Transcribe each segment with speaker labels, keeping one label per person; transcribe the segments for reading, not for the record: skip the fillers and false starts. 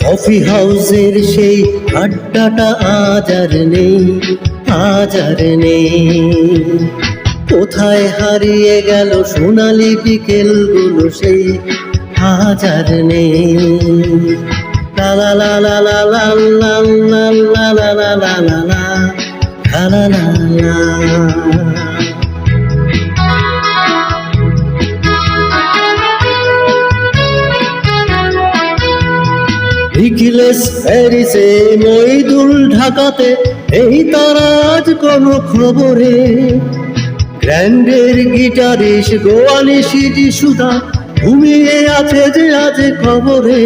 Speaker 1: Coffee হাউসের সেই আড্ডাটা আজ আর নেই, আজ আর নেই। কোথায় হারিয়ে গেল সোনালি বিকেলগুলো সেই আজ আর নেই। লা লা লা লা লা লা লা লা লা লা লা লা লা লা লা লা। নিখিলেশ প্যারিসে, মইদুল ঢাকাতে, এই তারা আজ কোনো খবরে। গ্র্যান্ডের গিটারিস্ট গোয়ালি সিটি সুধা ঘুমিয়ে আছে যে আজ খবরে।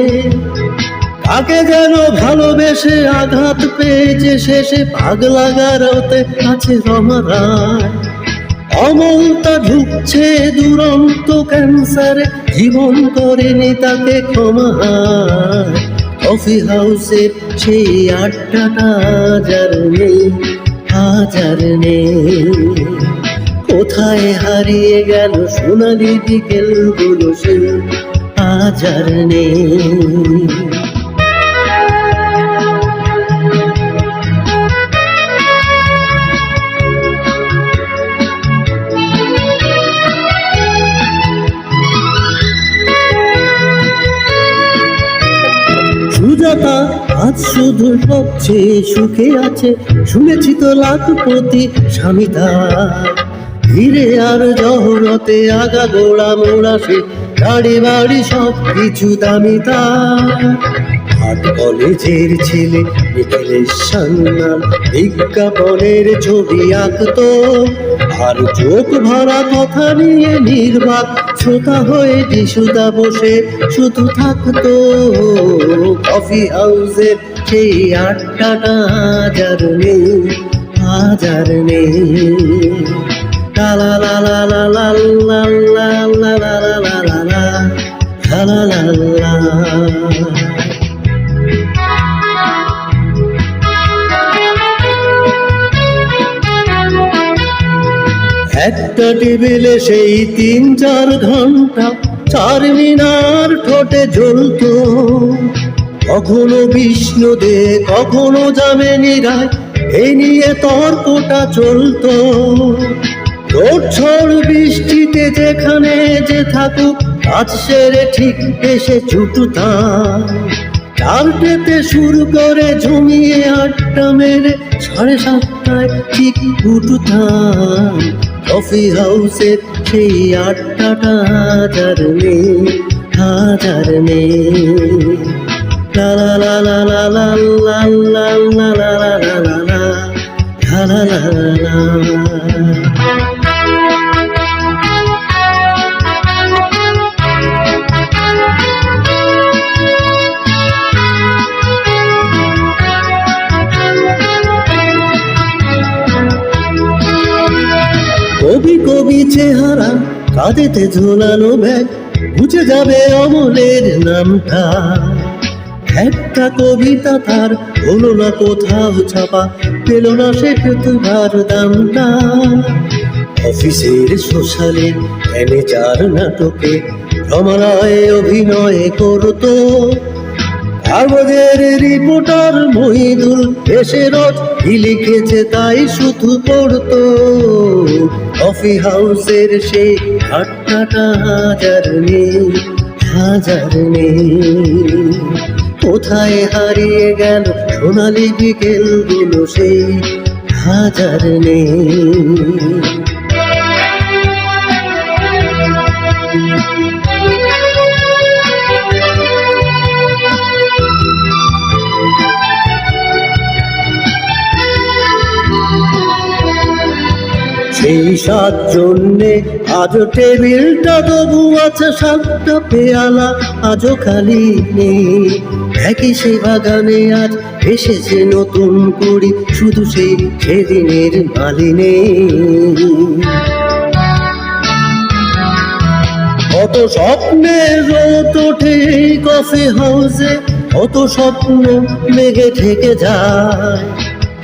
Speaker 1: কাকে যেন ভালোবেসে আঘাত পেয়েছে শেষে পাগলা গারোতে আছে রমা রায়। অমলতা ঢুকছে দুরন্ত ক্যান্সারে, জীবন করেনি তাকে ক্ষমা। কফি হাউসের সেই আড্ডাটা আজ আর নেই, আজ আর নেই। কোথায় হারিয়ে গেল সোনালি বিকেলগুলো সে আজ আর নেই। সুজাতা আজ শুধু সবচেয়ে সুখে আছে, শুনেছি তো লাখপতি স্বামী তার। ধীরে আর জহরতে আগা গোড়া মোড়া সে, গাড়ি বাড়ি সব কিছু দামি তার। আর্ট কলেজের ছেলে নিখিলেশ সান্যাল বিজ্ঞাপনের ছবি আঁকতো, আর চোখ ভরা কথা নিয়ে নির্বাক শ্রোতা হয়ে যিশুদা বসে শুধু থাকতো। কফি হাউসের সেই আড্ডাটা আজ আর নেই, আজ আর নেই। লা লা লা লা লা লা লা লা লা লা লা লা লা লা লা লা। একটা টেবিলে সেই 3-4 ঘন্টা চার মিনার ঠোঁটে জ্বলতো। কখনো বিষ্ণু দে, কখনো যামিনী রায়, এই নিয়ে তর্কটা চলতো। ঝড় বৃষ্টিতে যেখানে যে থাকুক, কাজ সেরে ঠিক এসে ছুটতাম। 4টেতে শুরু করে জমিয়ে আড্ডা মেরে 7:30টায় ঠিক উঠতাম। কফি হাউসের সেই আড্ডাটা আজ আর নেই, আজ আর নেই। লা লা লা লা লা লা লা লা লা লা লা লা লা লা লা। কবি কবি চেহারা, কাঁধেতে ঝোলানো ব্যাগ, বুঝে যাবে অমলের নামটা। একটা কবিতা তার হলো না কোথাও ছাপা, পেল না সে তোমার দামটা। অফিসের সোশ্যালে ম্যানেজার নাটকে রমারায় অভিনয় করতো। কাগজের রিপোর্টার মহিদুল এসে রোজ কি লিখেছে তাই শুধু পড়তো। কফি হাউসের সেই আড্ডাটা আজ আর নেই, আজ আর নেই। কোথায় হারিয়ে গেল সোনালি বিকেলগুলো সেই আজ আর নেই। সেই 7 জন্যে আজও টেবিলটা তবু আছে 7টা পেয়ালা আজও খালি নেই। একই সে বাগানে আজ এসেছে নতুন কুড়ি, শুধু সেই সেদিনের মালিনী। কত স্বপ্নের রোদ ওঠে কফি হাউসে, কত স্বপ্ন মেঘে থেকে যায়।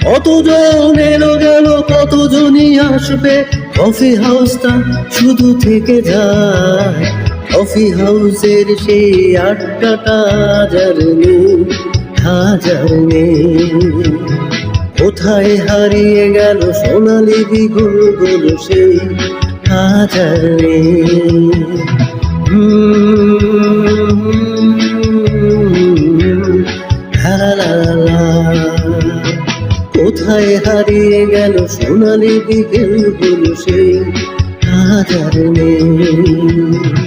Speaker 1: কতজন এলো গেল, কত কতজনই আসবে, কফি হাউসটা শুধু থেকে যায়। কফি হাউসের সেই আড্ডাটা হাজার নেই, হাজার নেই। কোথায় হারিয়ে গেল সোনালি দ্বিগুণগুলো সেই হাজার নেই। লা লা লা, কোথায় হারিয়ে গেল সোনালি বিকেলগুলো সেই হাজার নেই।